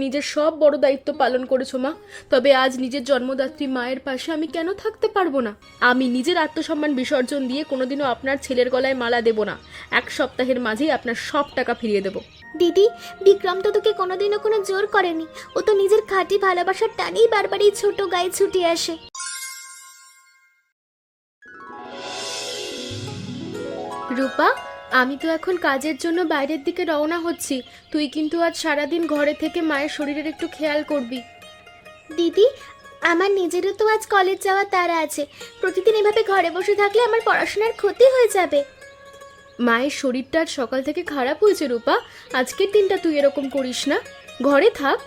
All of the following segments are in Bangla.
নিজের সব বড় দায়িত্ব পালন করেছো মা, তবে আজ নিজের জন্মদাত্রী মায়ের পাশে আমি কেন থাকতে পারবো না? আমি নিজের আত্মসম্মান বিসর্জন দিয়ে কোনোদিনও আপনার ছেলের গলায় মালা দেব না। 1 সপ্তাহের মাঝেই আপনার সব টাকা ফিরিয়ে দেবো। দিদি, বিক্রম তো তোকে কোনোদিনও কোনো জোর করেনি। ও তো নিজের খাঁটি ভালোবাসার টানেই বারবার এই ছোট গায়ে ছুটে আসে। রূপা, আমি তো এখন কাজের জন্য বাইরের দিকে রওনা হচ্ছি। তুই কিন্তু আজ সারাদিন ঘরে থেকে মায়ের শরীরের একটু খেয়াল করবি। দিদি, আমার নিজেরও তো আজ কলেজ যাওয়ার তাড়া আছে। প্রতিদিন এভাবে ঘরে বসে থাকলে আমার পড়াশোনার ক্ষতি হয়ে যাবে। মায়ের শরীরটা আজ সকাল থেকে খারাপ হয়েছে রূপা, আজকের দিনটা তুই এরকম করিস না, ঘরে থাক।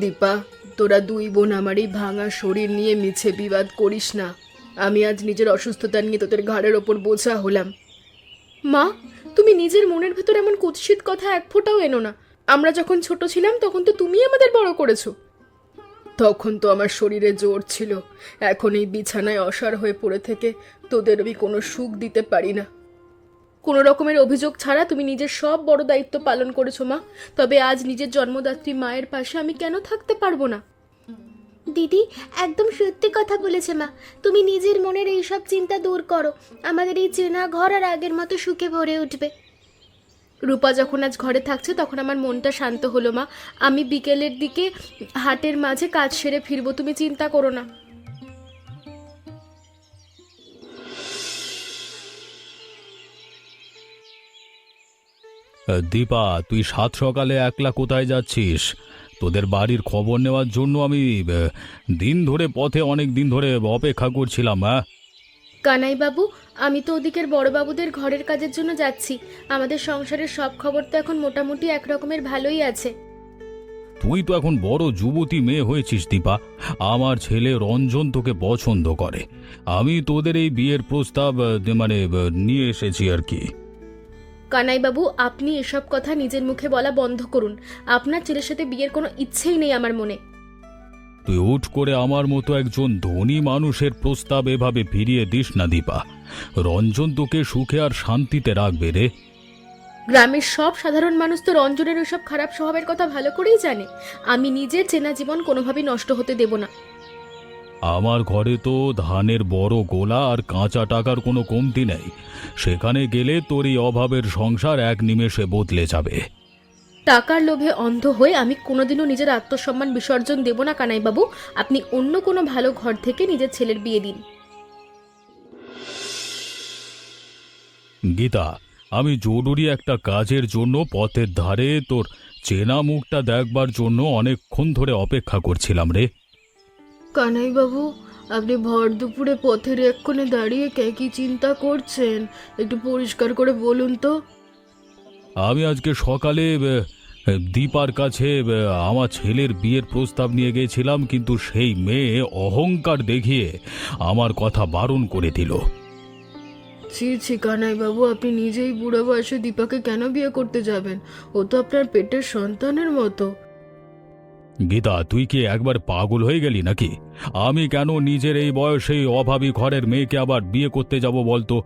দীপা, তোরা দুই বোন আমার এই ভাঙা শরীর নিয়ে মিছে বিবাদ করিস না। আমি আজ নিজের অসুস্থতা নিয়ে তোদের ঘাড়ের ওপর বোঝা হলাম। মা, তুমি নিজের মনের ভেতর এমন কুৎসিত কথা এক ফোঁটাও এনো না। আমরা যখন ছোট ছিলাম তখন তো তুমি আমাদের বড় করেছো। তখন তো আমার শরীরে জোর ছিল, এখন এই বিছানায় অসাড় হয়ে পড়ে থেকে তোদের আমি কোনো সুখ দিতে পারি না। কোনো রকমের অভিযোগ ছাড়া তুমি নিজের সব বড় দায়িত্ব পালন করেছো মা, তবে আজ নিজের জন্মদাত্রী মায়ের পাশে আমি কেন থাকতে পারবো না? দিদি, একদম সত্যি কথা বলেছে মা। তুমি নিজের মনের এইসব চিন্তা দূর করো, আমাদের এই চেনা ঘর আর আগের মতো সুখে ভরে উঠবে। রূপা যখন আজ ঘরে থাকছে তখন আমার মনটা শান্ত হলো মা। আমি বিকেলের দিকে হাটের মাঝে কাজ সেরে ফিরবো, তুমি চিন্তা করো না। দীপা, তুই সাত সকালে একলা কোথায় যাচ্ছিস? তোদের বাড়ির খবর নেওয়ার জন্য আমি দিন ধরে পথে অনেক দিন ধরে অপেক্ষা করছিলাম। হ্যাঁ কানাই বাবু, আমি তো ওদিকের বড়বাবুদের ঘরের কাজের জন্য যাচ্ছি। আমাদের সংসারের সব খবর তো এখন মোটামুটি একরকমের ভালোই আছে। তুই তো এখন বড় যুবতী মেয়ে হয়েছিস দীপা। আমার ছেলে রঞ্জন তোকে পছন্দ করে। আমি তোদের এই বিয়ের প্রস্তাব নিয়ে এসেছি আর কি। কানাই বাবু, আপনি এসব কথা নিজের মুখে বলা বন্ধ করুন। আপনার ছেলের সাথে বিয়ের কোনো ইচ্ছেই নেই আমার মনে। তুই উঠ করে আমার মতো একজন ধনী মানুষের প্রস্তাব এভাবে ফিরিয়ে দিস না দীপা। রঞ্জন তোকে সুখে আর শান্তিতে রাখবে রে। গ্রামের সব সাধারণ মানুষ তো রঞ্জনের ওইসব খারাপ স্বভাবের কথা ভালো করেই জানে। আমি নিজের চেনা জীবন কোনোভাবেই নষ্ট হতে দেব না। আমার ঘরে তো ধানের বড় গোলা আর কাঁচা টাকার কোনো কমতি নেই। সেখানে গেলে তোর এই অভাবের সংসার এক নিমেষে বদলে যাবে। টাকার লোভে অন্ধ হয়ে আমি কোনোদিনও নিজের আত্মসম্মান বিসর্জন দেব না কানাই বাবু। আপনি অন্য কোনো ভালো ঘর থেকে নিজের ছেলের বিয়ে দিন। গীতা, আমি জরুরি একটা কাজের জন্য পথের ধারে তোর চেনা মুখটা দেখবার জন্য অনেকক্ষণ ধরে অপেক্ষা করছিলাম রে। কানাই বাবু, আপনি ভর দুপুরে পথের এক কোণে দাঁড়িয়ে কি চিন্তা করছেন? একটু পরিষ্কার করে বলুন তো। আমি আজকে সকালে দীপার কাছে আমার ছেলের বিয়ের প্রস্তাব নিয়ে গিয়েছিলাম, কিন্তু সেই মেয়ে অহংকার দেখিয়ে আমার কথা বারণ করে দিল। ছি ছি কানাই বাবু, আপনি নিজেই বুড়ো বয়সে দীপাকে কেন বিয়ে করতে যাবেন? ও তো আপনার পেটের সন্তানের মতো। গীতা, তুই কি একবার পাগল হয়ে গেলি নাকি? আমি কেন নিজের এই বয়সে অভাবী ঘরের মেয়েকে আবার বিয়ে করতে যাব বলতো?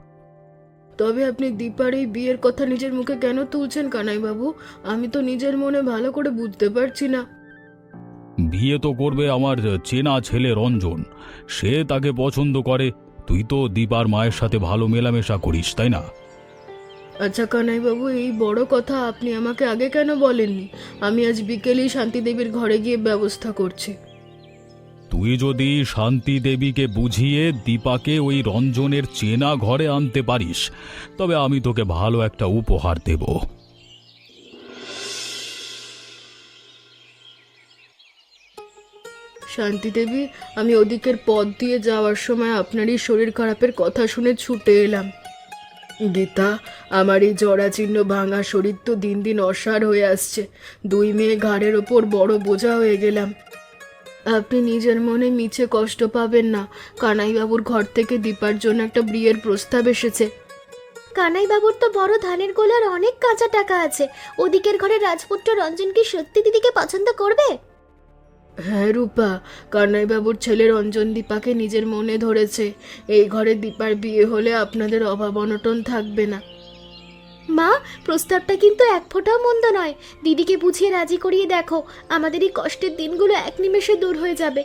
তবে আপনি দীপার এই বিয়ের কথা নিজের মুখে কেন তুলছেন কানাই বাবু? আমি তো নিজের মনে ভালো করে বুঝতে পারছি না। বিয়ে তো করবে আমার চেনা ছেলে রঞ্জন। সে তাকে পছন্দ করে। তুই তো দীপার মায়ের সাথে ভালো মেলামেশা করিস, তাই না? আচ্ছা কানাই বাবু, এই বড় কথা আপনি আমাকে আগে কেন বলেননি? আমি আজ বিকেলেই শান্তি দেবীর ঘরে গিয়ে ব্যবস্থা করছি। তুই যদি শান্তি দেবীকে বুঝিয়ে দীপাকে ওই রঞ্জনের চেনা ঘরে আনতে পারিস, তবে আমি তোকে ভালো একটা উপহার দেব। শান্তি দেবী, আমি ওদিকের পথ দিয়ে যাওয়ার সময় আপনারই শরীর খারাপের কথা শুনে ছুটে এলাম। গীতা, আমার এই জরাজীর্ণ ভাঙা শরীর তো দিন দিন অসাড় হয়ে আসছে। দুই মেয়ে ঘাড়ের ওপর বড় বোঝা হয়ে গেলাম। আপনি নিজের মনে মিছে কষ্ট পাবেন না। কানাইবাবুর ঘর থেকে দীপার জন্য একটা বিয়ের প্রস্তাব এসেছে। কানাই বাবুর তো বড় ধানের গোলার অনেক কাঁচা টাকা আছে। ওদিকের ঘরে রাজপুত্র রঞ্জন কি সত্যি দিদিকে পছন্দ করবে? হ্যাঁ রূপা, কানাইবাবুর ছেলে রঞ্জন দীপাকে নিজের মনে ধরেছে। এই ঘরে দীপার বিয়ে হলে আপনাদের অভাব অনটন থাকবে না। মা, প্রস্তাবটা কিন্তু এক ফোঁটাও মন্দ নয়। দিদিকে বুঝিয়ে রাজি করিয়ে দেখো, আমাদের এই কষ্টের দিনগুলো এক নিমেষে দূর হয়ে যাবে।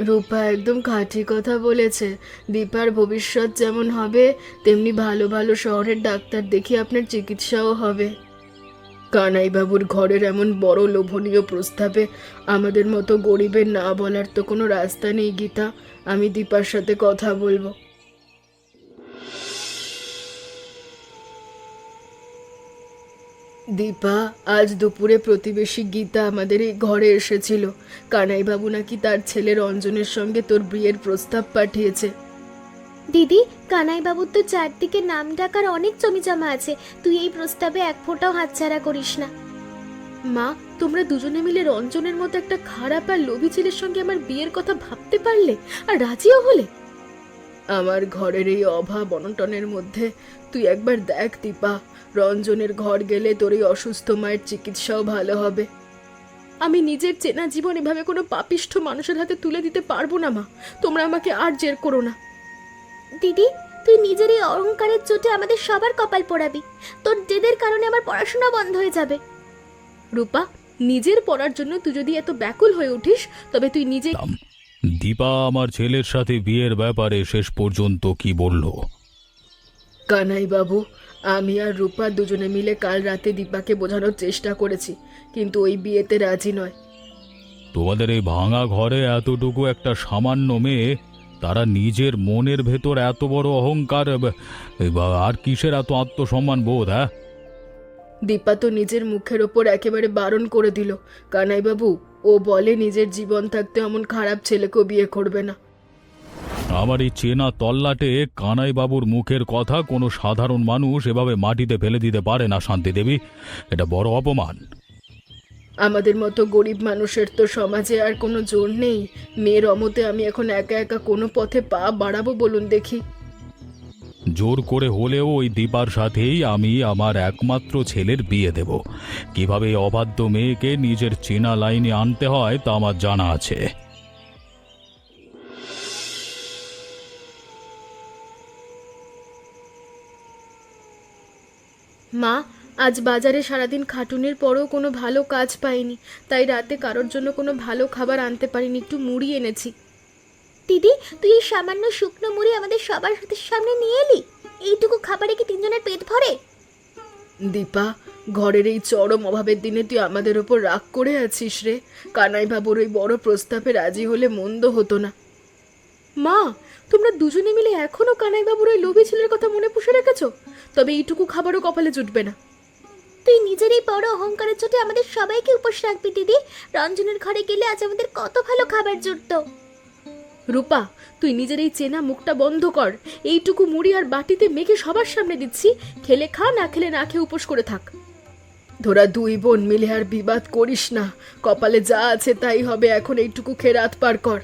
রূপা একদম খাঁটি কথা বলেছে। দীপার ভবিষ্যৎ যেমন হবে, তেমনি ভালো ভালো শহরের ডাক্তার দেখিয়ে আপনার চিকিৎসাও হবে। কানাইবাবুর ঘরের এমন বড় লোভনীয় প্রস্তাবে আমাদের মতো গরিবের না বলার তো কোনো রাস্তা নেই গীতা। আমি দীপার সাথে কথা বলবো। দীপা, আজ দুপুরে প্রতিবেশী গীতা আমাদের এই ঘরে এসেছিল। কানাইবাবু নাকি তার ছেলে রঞ্জনের সঙ্গে তোর বিয়ের প্রস্তাব পাঠিয়েছে। দিদি, কানাইবাবুর তো চারদিকে নাম ডাকার অনেক জমিজমা আছে, তুই এই প্রস্তাবে এক ফোঁটাও হাতছাড়া করিস না। মা, তোমরা দুজনে মিলে রঞ্জনের মতো একটা খারাপ আর লোভী ছেলের সঙ্গে আমার বিয়ের কথা ভাবতে পারলে আর রাজিও হলে? আমার ঘরের এই অভাব অনটনের মধ্যে তুই একবার দেখ দীপা, রঞ্জনের ঘর গেলে তোর এই অসুস্থ মায়ের চিকিৎসাও ভালো হবে। আমি নিজের চেনা জীবন এভাবে কোনো পাপিষ্ঠ মানুষের হাতে তুলে দিতে পারবো না মা। তোমরা আমাকে আর জের করো না। দিদি, তুই নিজের এই অহংকারের চোটে আমাদের সবার কপাল পোড়াবি। তোর জেদের কারণে আমার পড়াশোনা বন্ধ হয়ে যাবে। রূপা, নিজের পড়ার জন্য তুই যদি এত ব্যাকুল হয়ে উঠিস, তবে তুই নিজে। দীপা আমার ছেলের সাথে বিয়ের ব্যাপারে শেষ পর্যন্ত কি বলল? কানাই বাবু, আমি আর রূপা দুজনে মিলে কাল রাতে দীপাকে বোঝানোর চেষ্টা করেছি, কিন্তু ওই বিয়েতে রাজি নয়। তোমাদের এই ভাঙা ঘরে এতটুকু একটা সামান্য মেয়ে, তারা নিজের মনের ভেতর এত বড় অহংকার, আর কিসের এত আত্মসম্মান বোধ? হ্যাঁ, দীপা তো নিজের মুখের ওপর একেবারে বারণ করে দিল। কানাই বাবু, ও বলে নিজের জীবন থাকতে এমন খারাপ ছেলেকেও বিয়ে করবে না। আমার এই চেনা তল্লাটে কানাই বাবুর মুখের কথা কোনো সাধারণ মানুষ এভাবে মাটিতে ফেলে দিতে পারে না শান্তি দেবী। এটা বড় অপমান। আমাদের মতো গরিব মানুষের তো সমাজে আর কোনো জোর নেই। মেয়ের অমতে আমি এখন একা একা কোনো পথে পা বাড়াবো বলুন দেখি? জোর করে হলেও ওই দীপার সাথেই আমি আমার একমাত্র ছেলের বিয়ে দেব। কিভাবে এই অবাধ্য মেয়েকে নিজের চেনা লাইনে আনতে হয় তা আমার জানা আছে। মা, আজ বাজারে সারাদিন খাটুনির পরেও কোনো ভালো কাজ পাইনি, তাই রাতে কারোর জন্য কোনো ভালো খাবার আনতে পারিনি। একটু মুড়ি এনেছি। দিদি, তুই এই সামান্য শুকনো মুড়ি আমাদের সবার হাতের সামনে নিয়ে এলি? এইটুকু খাবারে কি তিনজনের পেট ভরে? দীপা, ঘরের এই চরম অভাবের দিনে তুই আমাদের ওপর রাগ করে আছিস রে? কানাই বাবুর ওই বড় প্রস্তাবে রাজি হলে মন্দ হতো না। মা, তোমরা দুজনে মিলে এখনো কানাই বাবুর ওই লোভী ছেলের কথা মনে পুষে রেখেছো? তবে এইটুকু খাবারও কপালে জুটবে না। তুই নিজের এই বড় অহংকারের চোটে আমাদের সবাইকে উপোস রাখবি দিদি। রঞ্জনের ঘরে গেলে আজ আমাদের কত ভালো খাবার জুটতো। রূপা, তুই নিজের এই চেনা মুখটা বন্ধ কর। এইটুকু মুড়ি আর বাটিতে মেখে সবার সামনে দিচ্ছি, খেলে খা, না খেলে না খেয়ে উপোস করে থাক। তোরা দুই বোন মিলে আর বিবাদ করিস না। কপালে যা আছে তাই হবে। এখন এইটুকু খেয়ে রাত পার কর।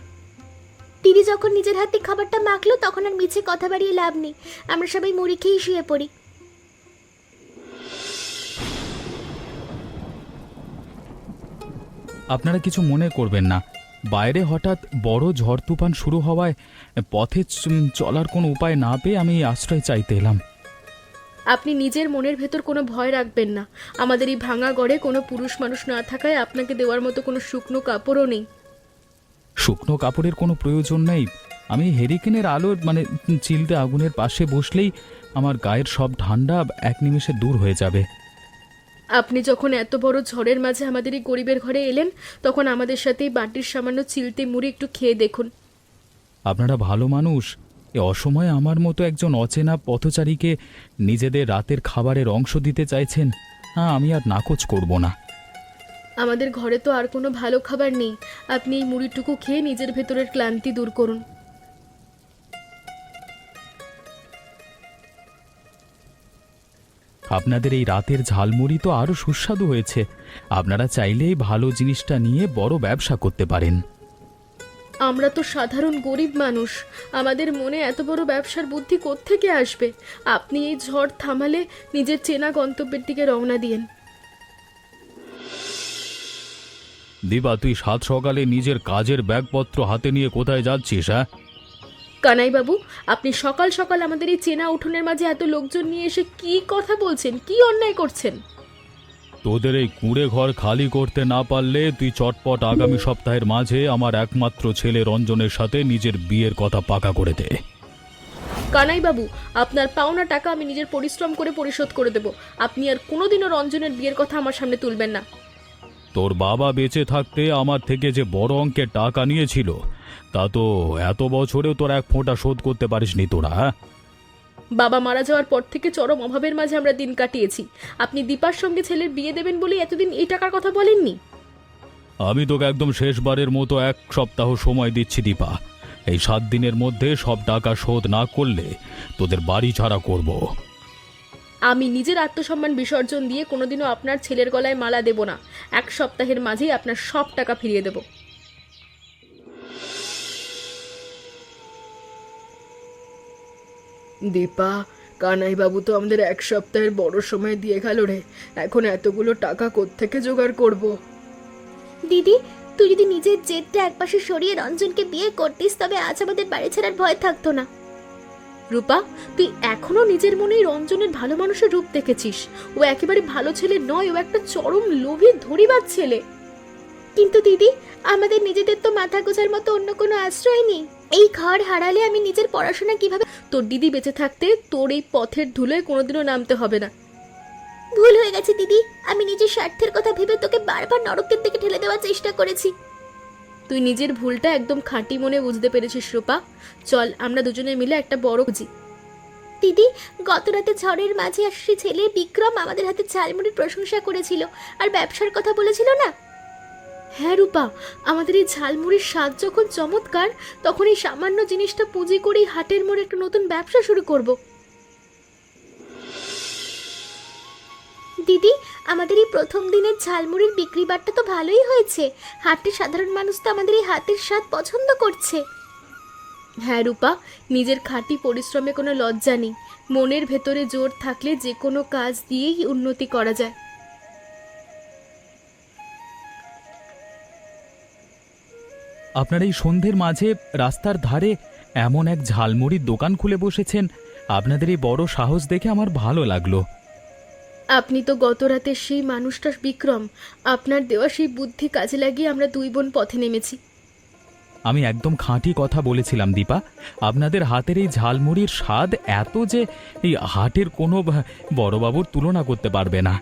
দিদি যখন নিজের হাতে খাবারটা মাখলো তখন আর মিছে কথা বাড়িয়ে লাভ নেই। আমরা সবাই মুড়ি খেয়েই শুয়ে পড়ি। আপনারা কিছু মনে করবেন না, বাইরে হঠাৎ বড় ঝড় তুফান শুরু হওয়ায় পথে চলার কোনো উপায় না পেয়ে আমি আশ্রয় চাইতে এলাম। আপনি নিজের মনের ভেতর কোনো ভয় রাখবেন না। আমাদের এই ভাঙা গড়ে কোনো পুরুষ মানুষ না থাকায় আপনাকে দেওয়ার মতো কোনো শুকনো কাপড়ও নেই। শুকনো কাপড়ের কোনো প্রয়োজন নেই। আমি হেরিকেনের আলোর চিলতে আগুনের পাশে বসলেই আমার গায়ের সব ঠান্ডা এক নিমেষে দূর হয়ে যাবে। আপনি যখন এত বড় ঝড়ের মাঝে আমাদের এই গরিবের ঘরে এলেন, তখন আমাদের সাথে এই বাটির সামান্য চিলতে মুড়ি একটু খেয়ে দেখুন। আপনারা ভালো মানুষ। এ অসময়ে আমার মতো একজন অচেনা পথচারীকে নিজেদের রাতের খাবারের অংশ দিতে চাইছেন। হ্যাঁ, আমি আর নাকচ করব না। আমাদের ঘরে তো আর কোনো ভালো খাবার নেই। আপনি এই মুড়িটুকু খেয়ে নিজের ভেতরের ক্লান্তি দূর করুন। আপনাদের এই রাতের ঝালমুড়ি তো আরও সুস্বাদু হয়েছে। আপনারা চাইলেই ভালো জিনিসটা নিয়ে বড় ব্যবসা করতে পারেন। আমরা তো সাধারণ গরিব মানুষ, আমাদের মনে এত বড় ব্যবসার বুদ্ধি কোত্থেকে আসবে? আপনি এই ঝড় থামালে নিজের চেনা গন্তব্যের দিকে রওনা দিয়েন। দিবা, তুই সাত সকালে নিজের কাজের ব্যাগপত্র হাতে নিয়ে কোথায় যাচ্ছিস? হ্যাঁ, কানাইবাবু, আপনি সকাল সকাল আমাদের এই চেনা উঠোনের মাঝে এত লোকজন নিয়ে এসে কি কথা বলছেন, কি অন্যায় করছেন? তোদের এই কুঁড়ে ঘর খালি করতে না পারলে তুই চটপট আগামী সপ্তাহের মাঝে আমার একমাত্র ছেলে রঞ্জনের সাথে নিজের বিয়ের কথা পাকা করে দে। কানাইবাবু, আপনার পাওনা টাকা আমি নিজের পরিশ্রম করে পরিশোধ করে দেব। আপনি আর কোনোদিনও রঞ্জনের বিয়ের কথা আমার সামনে তুলবেন না। তোর বাবা বেঁচে থাকতে আমার থেকে যে বড় অঙ্কের টাকা নিয়েছিল তা তো এত বছরেও তোর এক ফোঁটা শোধ করতে পারিসনি তোরা, হ্যাঁ? বাবা মারা যাওয়ার পর থেকে চরম অভাবের মাঝে আমরা দিন কাটিয়েছি। আপনি দীপার সঙ্গে ছেলের বিয়ে দেবেন বলে এতদিন এই টাকার কথা বলেননি। আমি তোকে একদম শেষবারের মতো 1 সপ্তাহ সময় দিচ্ছি দীপা। এই 7 দিনের মধ্যে সব টাকা শোধ না করলে তোদের বাড়ি ছাড়া করব। আমি নিজের আত্মসম্মান বিসর্জন দিয়ে কোনোদিনও আপনার ছেলের গলায় মালা দেব না। 1 সপ্তাহের মাঝেই আপনার সব টাকা ফিরিয়ে দেব। দীপা, কানাইবাবু তো আমাদের 1 সপ্তাহের বড় সময় দিয়ে গেল রে। এখন এতগুলো টাকা কোত্থেকে জোগাড় করব? দিদি, তুই যদি নিজের জেদটা একপাশে সরিয়ে রঞ্জনকে বিয়ে করতিস তবে আজ আমাদের বাড়ি ছাড়ার ভয় থাকতো না। রূপা, তুই এখনো নিজের মনেই রঞ্জনের ভালো মানুষের রূপ দেখেছিস। ও একেবারে ভালো ছেলে নয়, ও একটা চরম লোভী ধরিবাজ ছেলে। কিন্তু দিদি, আমাদের নিজেদের তো মাথা গোজার মতো অন্য কোনো আশ্রয় নেই। এই ঘর হারালে আমি নিজের পড়াশোনা কিভাবে? তোর দিদি বেঁচে থাকতে তোর এই পথের ধুলোয় কোনোদিনও নামতে হবে না। ভুল হয়ে গেছে দিদি, আমি নিজের স্বার্থের কথা ভেবে তোকে বারবার নরকের দিকে ঠেলে দেওয়ার চেষ্টা করেছি। তুই নিজের ভুলটা একদম খাঁটি মনে বুঝতে পেরেছিস রূপা। চল আমরা দুজনে মিলে একটা বড় খুঁজি। দিদি, গত রাতে ঝড়ের মাঝে আসছে ছেলে বিক্রম আমাদের হাতে ঝালমুড়ির প্রশংসা করেছিল আর ব্যবসার কথা বলেছিল না। হ্যাঁ রূপা, আমাদের এই ঝালমুড়ির স্বাদ যখন চমৎকার, তখন এই সামান্য জিনিসটা পুঁজি করেই হাটের মোড়ে একটা নতুন ব্যবসা শুরু করব। দিদি, আমাদের এই প্রথম দিনের ঝালমুড়ির বিক্রি বাট্টা তো ভালোই হয়েছে। হাটের সাধারণ মানুষ তো আমাদের এই হাতের স্বাদ পছন্দ করছে। হ্যাঁ রূপা, নিজের খাঁটি পরিশ্রমে কোনো লজ্জা নেই। মনের ভেতরে জোর থাকলে যে কোনো কাজ দিয়েই উন্নতি করা যায়। আপনার এই সন্ধ্যের মাঝে রাস্তার ধারে এমন এক ঝালমুড়ির দোকান খুলে বসেছেন, আপনাদের এই বড় সাহস দেখে আমার ভালো লাগলো। আপনি তো গত রাতে সেই মানুষটা বিক্রম। আপনার দেওয়া সেই বুদ্ধি কাজে লাগিয়ে আমরা 2 বোন পথে নেমেছি। আমি একদম খাঁটি কথা বলেছিলাম দীপা। আপনাদের হাতের এই ঝালমুড়ির স্বাদ এত যে এই হাটের কোনো বড়বাবুর তুলনা করতে পারবে না।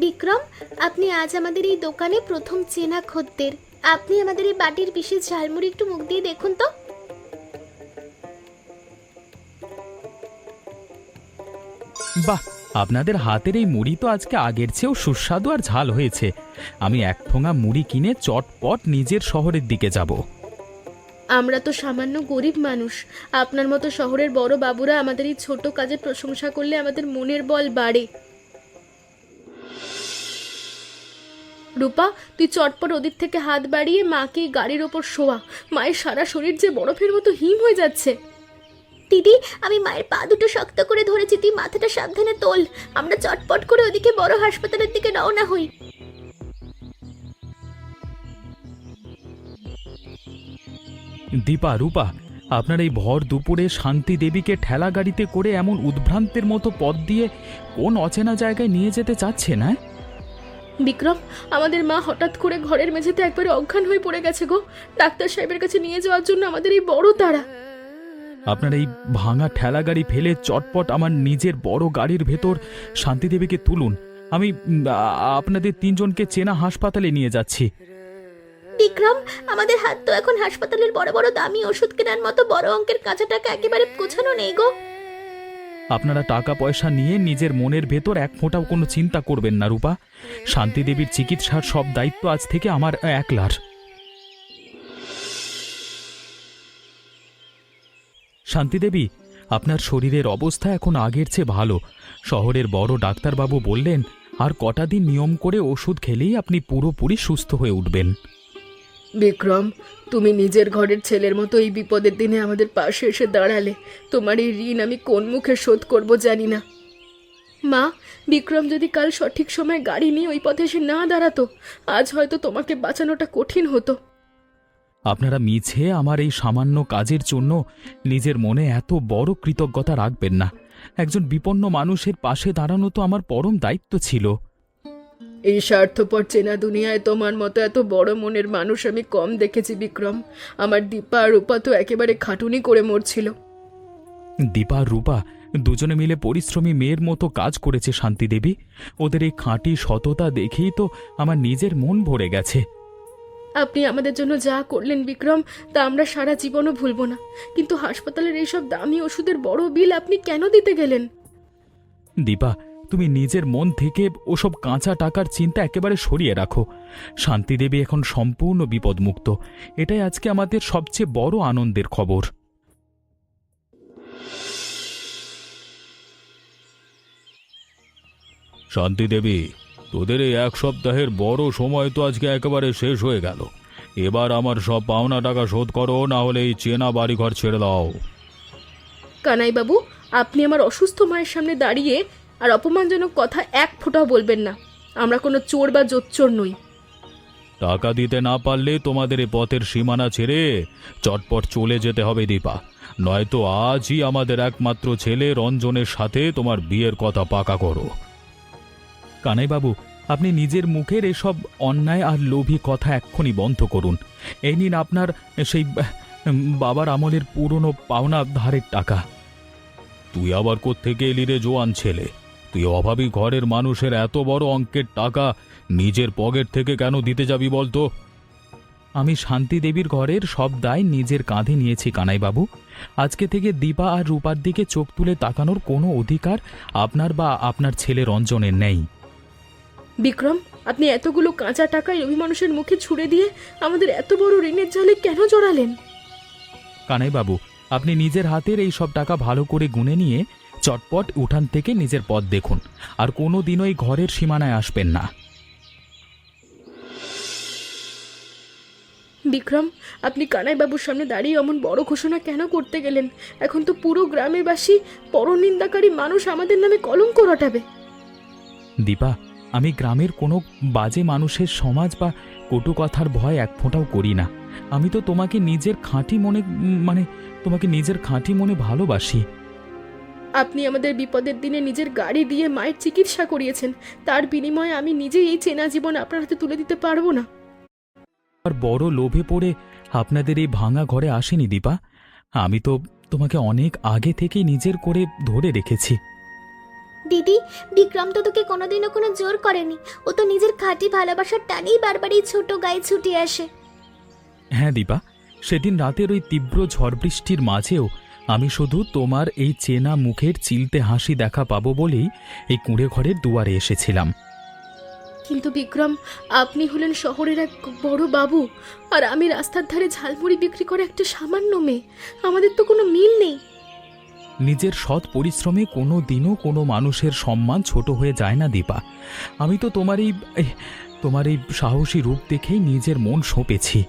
বিক্রম, আপনি আজ আমাদের এই দোকানে প্রথম চেনা খদ্দের। আপনি আমাদের এই বাটির বিশেষ ঝালমুড়ি একটু মুখ দিয়ে দেখুন তো। বাহ, আপনাদের হাতের এই মুড়ি তো আজকে আগের চেয়েও সুস্বাদু আর ঝাল হয়েছে। আমি 1 ঠোঙা মুড়ি কিনে চটপট নিজের শহরের দিকে যাব। আমরা তো সামান্য গরিব মানুষ। আপনার মতো শহরের বড় বাবুরা আমাদের এই ছোট কাজের প্রশংসা করলে আমাদের মনের বল বাড়ে। রূপা, তুই চটপট ওদিক থেকে হাত বাড়িয়ে মাকে গাড়ির ওপর শোয়া। মায়ের সারা শরীর যে বরফের মতো হিম হয়ে যাচ্ছে। দিদি, আমি মায়ের পা দুটো শক্ত করে ধরেছি, তুই মাথাটা সাবধানে তোল। আমরা চটপট করে ওদিকে বড় হাসপাতালের দিকে রওনা হই। দীপা, রূপা, আপনার এই ভর দুপুরে শান্তি দেবীকে ঠেলা গাড়িতে করে এমন উদ্ভ্রান্তের মতো পথ দিয়ে কোন অচেনা জায়গায় নিয়ে যেতে চাচ্ছেন? হ্যাঁ বিক্রম, আমাদের মা হঠাৎ করে ঘরের মেঝেতে একবারে অজ্ঞান হয়ে পড়ে গেছে গো। ডাক্তার সাহেবের কাছে নিয়ে যাওয়ার জন্য আমাদের এই বড় তাড়া। আপনার এই ভাঙা ঠেলা গাড়ি ফেলে চটপট আমার নিজের বড় গাড়ির ভেতর শান্তিদেবীকে তুলুন। আমি আপনাদের 3 জনকে চেনা হাসপাতালে নিয়ে যাচ্ছি। বিক্রম, আমাদের হাত তো এখন হাসপাতালের বড় বড় দামি ওষুধ কেনার মতো বড় অঙ্কের কাঁচা টাকা একেবারে গোছানো নেই গো। আপনারা টাকা পয়সা নিয়ে নিজের মনের ভেতর 1 ফোঁটাও কোনো চিন্তা করবেন না রূপা। শান্তিদেবীর চিকিৎসার সব দায়িত্ব আজ থেকে আমার একলার। শান্তিদেবী, আপনার শরীরের অবস্থা এখন আগের চেয়ে ভালো। শহরের বড় ডাক্তারবাবু বললেন আর কটা দিন নিয়ম করে ওষুধ খেলেই আপনি পুরোপুরি সুস্থ হয়ে উঠবেন। বিক্রম, তুমি নিজের ঘরের ছেলের মতো এই বিপদের দিনে আমাদের পাশে এসে দাঁড়ালে। তোমার এই ঋণ আমি কোন মুখে শোধ করব জানি না। মা, বিক্রম যদি কাল সঠিক সময় গাড়ি নিয়ে ওই পথে এসে না দাঁড়াতো, আজ হয়তো তোমাকে বাঁচানোটা কঠিন হতো। আপনারা মিছে আমার এই সামান্য কাজের জন্য নিজের মনে এত বড় কৃতজ্ঞতা রাখবেন না। একজন বিপন্ন মানুষের পাশে দাঁড়ানো তো আমার পরম দায়িত্ব ছিল। এই স্বার্থপর চেনা দুনিয়ায় তোমার মতো এত বড় মনের মানুষ আমি কম দেখেছি বিক্রম। আমার দীপা আর রূপা তো একেবারে খাটুনি করে মরছিল। দীপা আর রূপা দুজনে মিলে পরিশ্রমী মেয়ের মতো কাজ করেছে শান্তি দেবী। ওদের এই খাঁটি সততা দেখেই তো আমার নিজের মন ভরে গেছে। আপনি আমাদের জন্য যা করলেন বিক্রম, তা আমরা সারা জীবনও ভুলবো না। কিন্তু হাসপাতালের এইসব দামি ওষুধের বড় বিল আপনি কেন দিতে গেলেন? দীপা, তুমি নিজের মন থেকে ওসব কাঁচা টাকার চিন্তা একেবারে সরিয়ে রাখো। শান্তি দেবী এখন সম্পূর্ণ বিপদমুক্ত। এটাই আজকে আমাদের সবচেয়ে বড় আনন্দের খবর। শান্তি দেবী, তোদের এই এক সপ্তাহের বড় সময় তো আজকে একেবারে শেষ হয়ে গেল। এবার আমার সব পাওনা টাকা শোধ করো, না হলে এই চেনা বাড়িঘর ছেড়ে দাও। কানাইবাবু, আপনি আমার অসুস্থ মায়ের সামনে দাঁড়িয়ে আর অপমানজনক কথা এক ফোঁটাও বলবেন না। আমরা কোনো চোর বা জোচ্চোর নই। টাকা দিতে না পারলে তোমাদের এই পথের সীমানা ছেড়ে চটপট চলে যেতে হবে দীপা, নয়তো আজই আমাদের একমাত্র ছেলে রঞ্জনের সাথে তোমার বিয়ের কথা পাকা করো। কানাইবাবু, আপনি নিজের মুখের এসব অন্যায় আর লোভী কথা এক্ষুনি বন্ধ করুন। এই নিন আপনার সেই বাবার আমলের পুরনো পাওনা ধারের টাকা। তুই আবার কোত্থেকে এলি রে জোয়ান ছেলে? তুই অভাবী ঘরের মানুষের এত বড় অঙ্কের টাকা নিজের পকেট থেকে কেন দিতে যাবি বলতো? আমি শান্তি দেবীর ঘরের সব দায় নিজের কাঁধে নিয়েছি কানাইবাবু। আজকে থেকে দীপা আর রূপার দিকে চোখ তুলে তাকানোর কোনো অধিকার আপনার বা আপনার ছেলে রঞ্জনের নেই। বিক্রম, আপনি এতগুলো কাঁচা টাকা এই অভিমানুষের মুখে ছুড়ে দিয়ে আমাদের এত বড় ঋণের জালে কেন জড়ালেন? কানাইবাবু, আপনি নিজের হাতের এই সব টাকা ভালো করে গুনে নিয়ে চটপট উঠান থেকে নিজের পথ দেখুন, আর কোনো দিনও এই ঘরের সীমানায় আসবেন না। বিক্রম, আপনি কানাইবাবুর সামনে দাঁড়িয়ে এমন বড় ঘোষণা কেন করতে গেলেন? এখন তো পুরো গ্রামেবাসী পরনিন্দাকারী মানুষ আমাদের নামে কলঙ্ক রটাবে। দীপা, আমি গ্রামের কোনো বাজে মানুষের সমাজ বা কটু কথার ভয় এক ফোঁটাও করি না। আমি তো তোমাকে নিজের খাঁটি মনে ভালোবাসি। আপনি আমাদের বিপদের দিনে নিজের গাড়ি দিয়ে মায়ের চিকিৎসা করিয়েছেন, তার বিনিময়ে আমি নিজেই এই চেনা জীবন আপনার হাতে তুলে দিতে পারবো না। আর বড় লোভে পড়ে আপনাদের এই ভাঙা ঘরে আসেনি দীপা। আমি তো তোমাকে অনেক আগে থেকেই নিজের করে ধরে রেখেছি। দিদি, বিক্রম তো তোকে কোনোদিনও কোনো জোর করেনি। ও তো নিজের খাঁটি ভালোবাসার টানেই বারবার এই ছোট গায়ে ছুটে আসে। হ্যাঁ দীপা, সেদিন রাতের ওই তীব্র ঝড় বৃষ্টির মাঝেও আমি শুধু তোমার এই চেনা মুখের চিলতে হাসি দেখা পাবো বলেই এই কুঁড়ে ঘরের দুয়ারে এসেছিলাম। কিন্তু বিক্রম, আপনি হলেন শহরের এক বড় বাবু, আর আমি রাস্তার ধারে ঝালমুড়ি বিক্রি করে একটা সামান্য মেয়ে। আমাদের তো কোনো মিল নেই। নিজের সৎ পরিশ্রমে কোনো দিনও কোনো মানুষের সম্মান ছোট হয়ে যায় না দীপা। আমি তো তোমার এই সাহসী রূপ দেখেই নিজের মন সঁপেছি।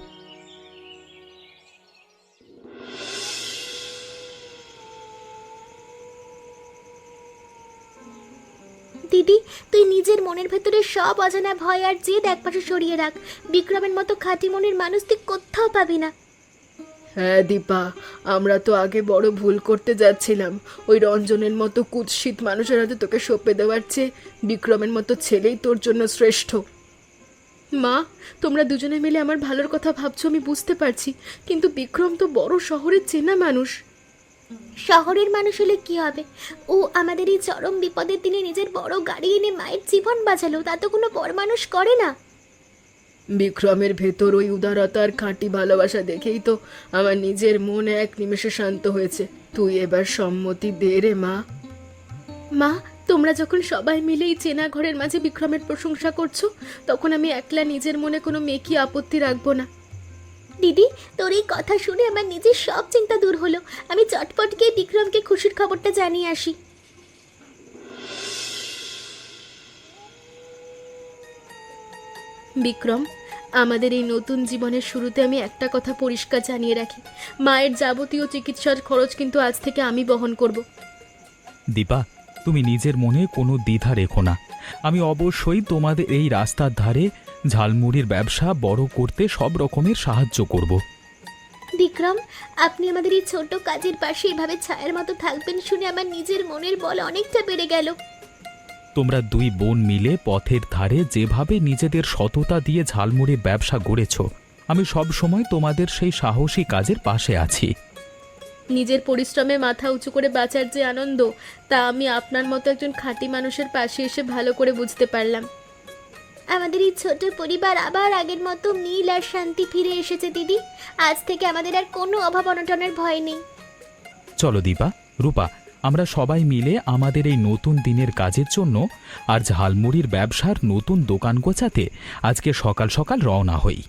দিদি, তুই নিজের মনের ভেতরে সব অজানা ভয় আর জেদ একপাশে সরিয়ে রাখ। বিক্রমের মতো খাঁটি মনের মানুষ তুই কোথাও পাবি না। হ্যাঁ দীপা, আমরা তো আগে বড় ভুল করতে যাচ্ছিলাম। ওই রঞ্জনের মতো কুৎসিত মানুষের হাতে তোকে সঁপে দেওয়ার চেয়ে বিক্রমের মতো ছেলেই তোর জন্য শ্রেষ্ঠ। মা, তোমরা দুজনে মিলে আমার ভালোর কথা ভাবছো, আমি বুঝতে পারছি, কিন্তু বিক্রম তো বড় শহরের চেনা মানুষ। শহরের মানুষ হলে কি হবে? ও আমাদের এই চরম বিপদের দিনে নিজের বড় গাড়ি এনে মায়ের জীবন বাঁচালো, তা তো কোনো বড় মানুষ করে না। বিক্রমের ভেতর ওই উদারতার খাঁটি ভালোবাসা দেখেই তো আমার নিজের মন এক নিমেষে শান্ত হয়েছে। তুই এবার সম্মতি দে রে মা। মা, তোমরা যখন সবাই মিলে এই চেনা ঘরের মাঝে বিক্রমের প্রশংসা করছো, তখন আমি একলা নিজের মনে কোনো মেকি আপত্তি রাখবো না। দিদি, তোর এই কথা শুনে আমার নিজের সব চিন্তা দূর হলো। আমি চটপট গিয়ে বিক্রমকে খুশির খবরটা জানিয়ে আসি। বিক্রম, আমাদের এই নতুন জীবনের শুরুতে আমি একটা কথা পরিষ্কার জানিয়ে রাখি, মায়ের যাবতীয় চিকিৎসার খরচ কিন্তু আজ থেকে আমি বহন করব। দীপা, তুমি নিজের মনে কোনো দ্বিধা রেখো না। আমি অবশ্যই তোমাদের এই রাস্তার ধারে ঝালমুড়ির ব্যবসা বড় করতে সব রকমের সাহায্য করব। বিক্রম, আপনি আমাদের এই ছোট কাজের পাশে এভাবে ছায়ার মতো থাকবেন শুনে আমার নিজের মনের বল অনেকটা বেড়ে গেল। তোমরা দুই বোন মিলে পথের ধারে যেভাবে নিজেদের সততা দিয়ে ঝালমুড়ির ব্যবসা গড়েছ, আমি সব সময় তোমাদের সেই সাহসী কাজের পাশে আছি। নিজের পরিশ্রমে মাথা উঁচু করে বাঁচার যে আনন্দ, তা আমি আপনার মতো একজন খাঁটি মানুষের পাশে এসে ভালো করে বুঝতে পারলাম। আমাদের এই ছোট পরিবার আবার আগের মতো মিল আর শান্তি ফিরে এসেছে দিদি। আজ থেকে আমাদের আর কোনো অভাব অনটনের ভয় নেই। চলো দীপা, রূপা, আমরা সবাই মিলে আমাদের এই নতুন দিনের কাজের জন্য আর ঝালমুড়ির ব্যবসার নতুন দোকান গোছাতে আজকে সকাল সকাল রওনা হই।